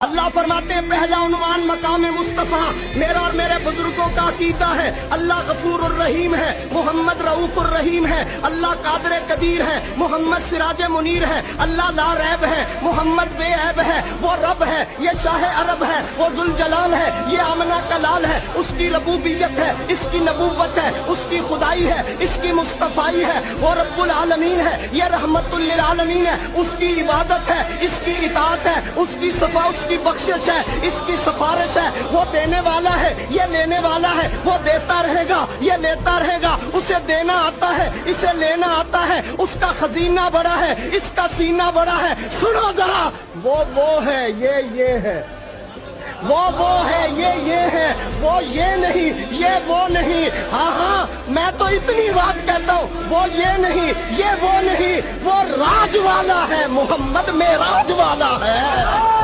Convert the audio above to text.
اللہ فرماتے ہیں پہلا عنوان مقام مصطفیٰ میرا اور میرے بزرگوں کا عقیدہ ہے اللہ غفور الرحیم ہے، محمد رؤوف الرحیم ہے، اللہ قادر قدیر ہے، محمد سراج منیر ہے، اللہ لا ریب ہے، محمد بے عیب ہے، وہ رب ہے، یہ شاہ عرب ہے، وہ ذوالجلال ہے، یہ آمنہ کا لال ہے، اس کی ربوبیت ہے، اس کی نبوت ہے، اس کی خدائی ہے، اس کی مصطفائی ہے، وہ رب العالمین ہے، یہ رحمت للعالمین ہے، اس کی عبادت ہے، اس کی اطاعت ہے، اس کی صفا، اس کی بخشش ہے، اس کی سفارش ہے، وہ دینے والا ہے، یہ لینے والا ہے، وہ دیتا رہے گا، یہ لیتا رہے گا، اسے دینا آتا ہے، اسے لینا آتا ہے، اس کا خزینہ بڑا ہے، اس کا سینہ بڑا ہے، سنو ذرا وہ ہے، یہ ہے، وہ ہے، یہ ہے، وہ یہ نہیں، یہ وہ نہیں، ہاں میں تو اتنی بات کہتا ہوں، وہ یہ نہیں، یہ وہ نہیں، وہ راج والا ہے، محمد معراج والا ہے۔